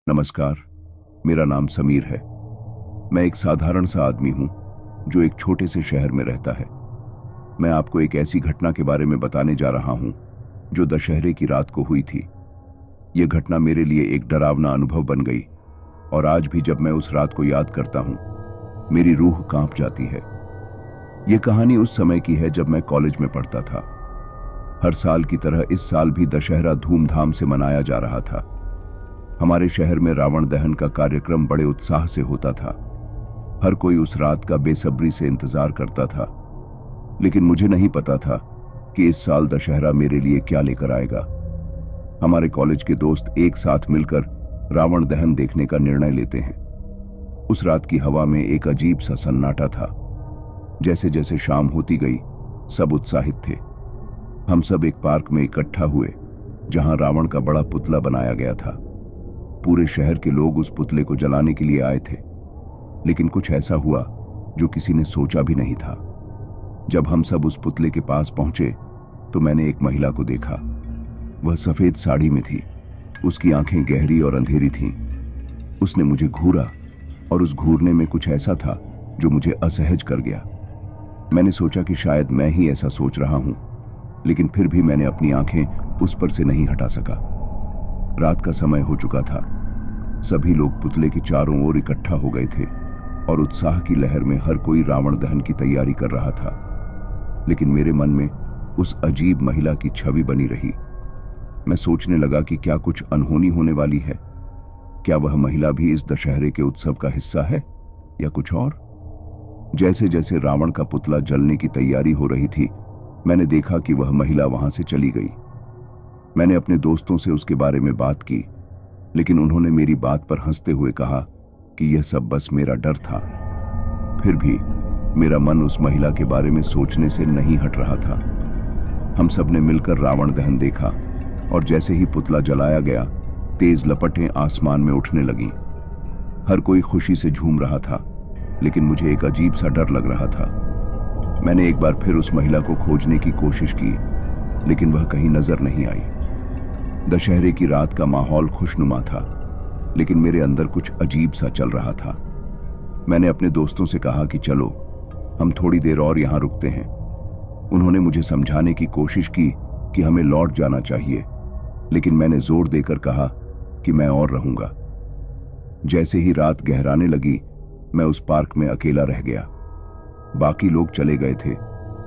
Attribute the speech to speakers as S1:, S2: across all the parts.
S1: नमस्कार, मेरा नाम समीर है। मैं एक साधारण सा आदमी हूं जो एक छोटे से शहर में रहता है। मैं आपको एक ऐसी घटना के बारे में बताने जा रहा हूं जो दशहरे की रात को हुई थी। यह घटना मेरे लिए एक डरावना अनुभव बन गई और आज भी जब मैं उस रात को याद करता हूं, मेरी रूह कांप जाती है। यह कहानी उस समय की है जब मैं कॉलेज में पढ़ता था। हर साल की तरह इस साल भी दशहरा धूमधाम से मनाया जा रहा था। हमारे शहर में रावण दहन का कार्यक्रम बड़े उत्साह से होता था। हर कोई उस रात का बेसब्री से इंतजार करता था, लेकिन मुझे नहीं पता था कि इस साल दशहरा मेरे लिए क्या लेकर आएगा। हमारे कॉलेज के दोस्त एक साथ मिलकर रावण दहन देखने का निर्णय लेते हैं। उस रात की हवा में एक अजीब सा सन्नाटा था। जैसे जैसे शाम होती गई, सब उत्साहित थे। हम सब एक पार्क में इकट्ठा हुए जहां रावण का बड़ा पुतला बनाया गया था। पूरे शहर के लोग उस पुतले को जलाने के लिए आए थे, लेकिन कुछ ऐसा हुआ जो किसी ने सोचा भी नहीं था। जब हम सब उस पुतले के पास पहुंचे तो मैंने एक महिला को देखा। वह सफेद साड़ी में थी। उसकी आंखें गहरी और अंधेरी थीं। उसने मुझे घूरा और उस घूरने में कुछ ऐसा था जो मुझे असहज कर गया। मैंने सोचा कि शायद मैं ही ऐसा सोच रहा हूं, लेकिन फिर भी मैंने अपनी आंखें उस पर से नहीं हटा सका। रात का समय हो चुका था। सभी लोग पुतले के चारों ओर इकट्ठा हो गए थे और उत्साह की लहर में हर कोई रावण दहन की तैयारी कर रहा था। लेकिन मेरे मन में उस अजीब महिला की छवि बनी रही। मैं सोचने लगा कि क्या कुछ अनहोनी होने वाली है। क्या वह महिला भी इस दशहरे के उत्सव का हिस्सा है या कुछ और? जैसे जैसे रावण का पुतला जलने की तैयारी हो रही थी, मैंने देखा कि वह महिला वहां से चली गई। मैंने अपने दोस्तों से उसके बारे में बात की, लेकिन उन्होंने मेरी बात पर हंसते हुए कहा कि यह सब बस मेरा डर था। फिर भी मेरा मन उस महिला के बारे में सोचने से नहीं हट रहा था। हम सब ने मिलकर रावण दहन देखा और जैसे ही पुतला जलाया गया, तेज लपटें आसमान में उठने लगीं। हर कोई खुशी से झूम रहा था, लेकिन मुझे एक अजीब सा डर लग रहा था। मैंने एक बार फिर उस महिला को खोजने की कोशिश की, लेकिन वह कहीं नजर नहीं आई। दशहरे की रात का माहौल खुशनुमा था, लेकिन मेरे अंदर कुछ अजीब सा चल रहा था। मैंने अपने दोस्तों से कहा कि चलो हम थोड़ी देर और यहां रुकते हैं। उन्होंने मुझे समझाने की कोशिश की कि हमें लौट जाना चाहिए, लेकिन मैंने जोर देकर कहा कि मैं और रहूंगा। जैसे ही रात गहराने लगी, मैं उस पार्क में अकेला रह गया। बाकी लोग चले गए थे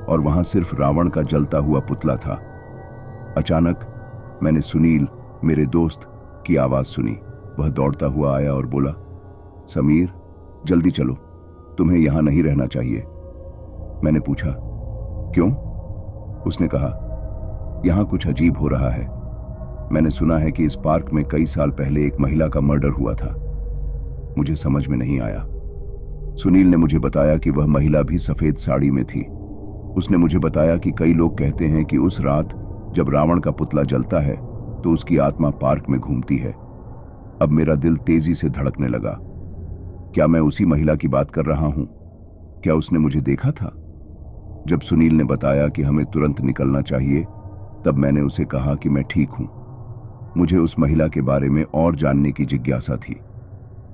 S1: और वहां सिर्फ रावण का जलता हुआ पुतला था। अचानक मैंने सुनील, मेरे दोस्त, की आवाज सुनी। वह दौड़ता हुआ आया और बोला, समीर, जल्दी चलो, तुम्हें यहां नहीं रहना चाहिए। मैंने पूछा, क्यों? उसने कहा, यहां कुछ अजीब हो रहा है। मैंने सुना है कि इस पार्क में कई साल पहले एक महिला का मर्डर हुआ था। मुझे समझ में नहीं आया। सुनील ने मुझे बताया कि वह महिला भी सफेद साड़ी में थी। उसने मुझे बताया कि कई लोग कहते हैं कि उस रात जब रावण का पुतला जलता है तो उसकी आत्मा पार्क में घूमती है। अब मेरा दिल तेजी से धड़कने लगा। क्या मैं उसी महिला की बात कर रहा हूं? क्या उसने मुझे देखा था? जब सुनील ने बताया कि हमें तुरंत निकलना चाहिए, तब मैंने उसे कहा कि मैं ठीक हूं। मुझे उस महिला के बारे में और जानने की जिज्ञासा थी।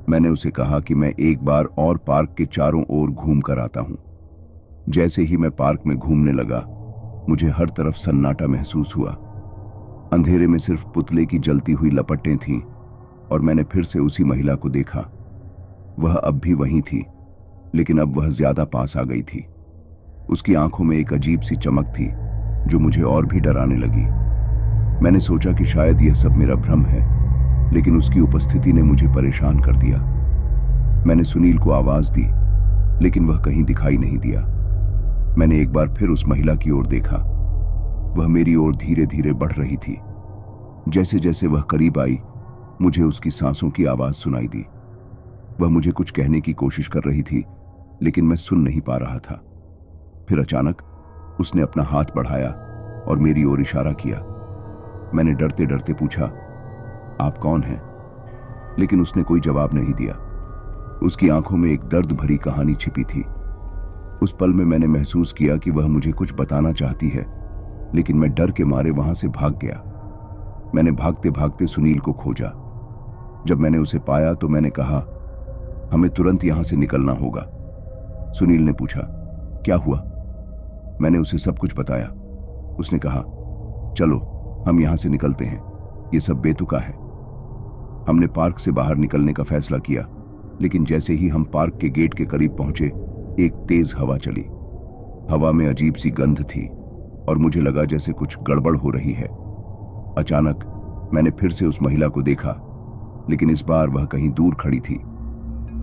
S1: मैंने उसे कहा कि मैं एक बार और पार्क के चारों ओर घूम कर आता हूं। जैसे ही मैं पार्क में घूमने लगा, मुझे हर तरफ सन्नाटा महसूस हुआ। अंधेरे में सिर्फ पुतले की जलती हुई लपटें थीं और मैंने फिर से उसी महिला को देखा। वह अब भी वहीं थी, लेकिन अब वह ज्यादा पास आ गई थी। उसकी आंखों में एक अजीब सी चमक थी जो मुझे और भी डराने लगी। मैंने सोचा कि शायद यह सब मेरा भ्रम है, लेकिन उसकी उपस्थिति ने मुझे परेशान कर दिया। मैंने सुनील को आवाज दी, लेकिन वह कहीं दिखाई नहीं दिया। मैंने एक बार फिर उस महिला की ओर देखा। वह मेरी ओर धीरे धीरे बढ़ रही थी। जैसे जैसे वह करीब आई, मुझे उसकी सांसों की आवाज सुनाई दी। वह मुझे कुछ कहने की कोशिश कर रही थी, लेकिन मैं सुन नहीं पा रहा था। फिर अचानक उसने अपना हाथ बढ़ाया और मेरी ओर इशारा किया। मैंने डरते डरते पूछा, आप कौन हैं? लेकिन उसने कोई जवाब नहीं दिया। उसकी आंखों में एक दर्द भरी कहानी छिपी थी। उस पल में मैंने महसूस किया कि वह मुझे कुछ बताना चाहती है, लेकिन मैं डर के मारे वहां से भाग गया। मैंने भागते भागते सुनील को खोजा। जब मैंने उसे पाया तो मैंने कहा, हमें तुरंत यहां से निकलना होगा। सुनील ने पूछा, क्या हुआ? मैंने उसे सब कुछ बताया। उसने कहा, चलो हम यहां से निकलते हैं, ये सब बेतुका है। हमने पार्क से बाहर निकलने का फैसला किया, लेकिन जैसे ही हम पार्क के गेट के करीब पहुंचे, एक तेज हवा चली। हवा में अजीब सी गंध थी और मुझे लगा जैसे कुछ गड़बड़ हो रही है। अचानक मैंने फिर से उस महिला को देखा, लेकिन इस बार वह कहीं दूर खड़ी थी।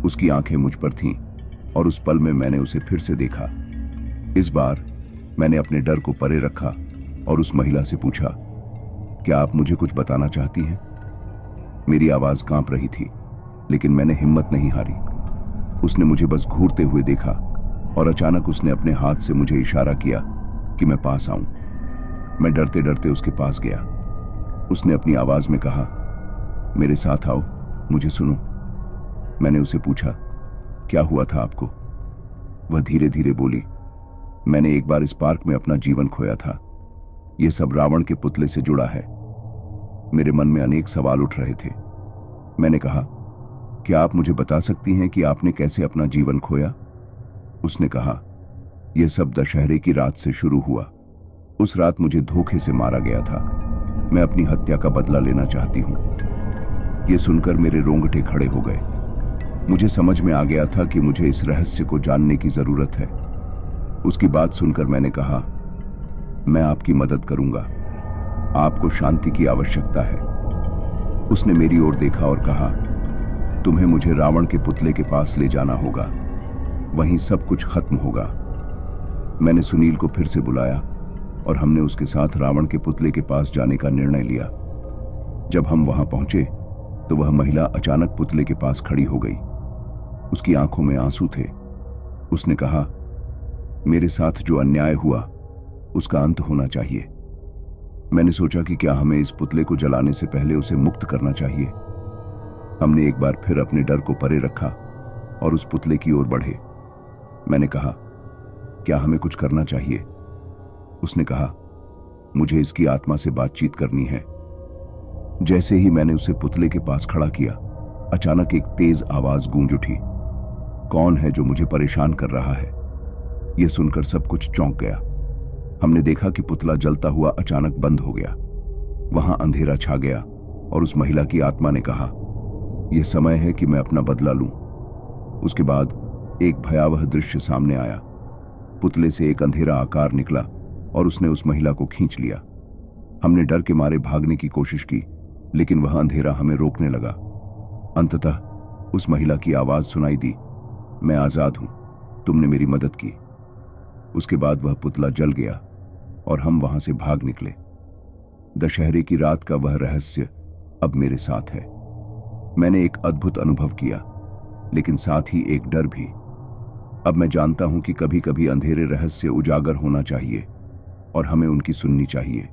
S1: उसकी आंखें मुझ पर थीं और उस पल में मैंने उसे फिर से देखा। इस बार मैंने अपने डर को परे रखा और उस महिला से पूछा, क्या आप मुझे कुछ बताना चाहती हैं? मेरी आवाज कांप रही थी, लेकिन मैंने हिम्मत नहीं हारी। उसने मुझे बस घूरते हुए देखा और अचानक उसने अपने हाथ से मुझे इशारा किया कि मैं पास आऊं। मैं डरते डरते उसके पास गया। उसने अपनी आवाज में कहा, मेरे साथ आओ, मुझे सुनो। मैंने उसे पूछा, क्या हुआ था आपको? वह धीरे धीरे बोली, मैंने एक बार इस पार्क में अपना जीवन खोया था। यह सब रावण के पुतले से जुड़ा है। मेरे मन में अनेक सवाल उठ रहे थे। मैंने कहा, क्या आप मुझे बता सकती हैं कि आपने कैसे अपना जीवन खोया? उसने कहा, यह सब दशहरे की रात से शुरू हुआ। उस रात मुझे धोखे से मारा गया था। मैं अपनी हत्या का बदला लेना चाहती हूं। यह सुनकर मेरे रोंगटे खड़े हो गए। मुझे समझ में आ गया था कि मुझे इस रहस्य को जानने की जरूरत है। उसकी बात सुनकर मैंने कहा, मैं आपकी मदद करूंगा। आपको शांति की आवश्यकता है। उसने मेरी ओर देखा और कहा, तुम्हें मुझे रावण के पुतले के पास ले जाना होगा, वहीं सब कुछ खत्म होगा। मैंने सुनील को फिर से बुलाया और हमने उसके साथ रावण के पुतले के पास जाने का निर्णय लिया। जब हम वहां पहुंचे तो वह महिला अचानक पुतले के पास खड़ी हो गई। उसकी आंखों में आंसू थे। उसने कहा, मेरे साथ जो अन्याय हुआ उसका अंत होना चाहिए। मैंने सोचा कि क्या हमें इस पुतले को जलाने से पहले उसे मुक्त करना चाहिए। हमने एक बार फिर अपने डर को परे रखा और उस पुतले की ओर बढ़े। मैंने कहा, क्या हमें कुछ करना चाहिए? उसने कहा, मुझे इसकी आत्मा से बातचीत करनी है। जैसे ही मैंने उसे पुतले के पास खड़ा किया, अचानक एक तेज आवाज गूंज उठी, कौन है जो मुझे परेशान कर रहा है? यह सुनकर सब कुछ चौंक गया। हमने देखा कि पुतला जलता हुआ अचानक बंद हो गया। वहां अंधेरा छा गया और उस महिला की आत्मा ने कहा, यह समय है कि मैं अपना बदला लूं। उसके बाद एक भयावह दृश्य सामने आया। पुतले से एक अंधेरा आकार निकला और उसने उस महिला को खींच लिया। हमने डर के मारे भागने की कोशिश की, लेकिन वह अंधेरा हमें रोकने लगा। अंततः उस महिला की आवाज सुनाई दी, मैं आजाद हूं, तुमने मेरी मदद की। उसके बाद वह पुतला जल गया और हम वहां से भाग निकले। दशहरे की रात का वह रहस्य अब मेरे साथ है। मैंने एक अद्भुत अनुभव किया, लेकिन साथ ही एक डर भी। अब मैं जानता हूं कि कभी कभी अंधेरे रहस्य उजागर होना चाहिए और हमें उनकी सुननी चाहिए।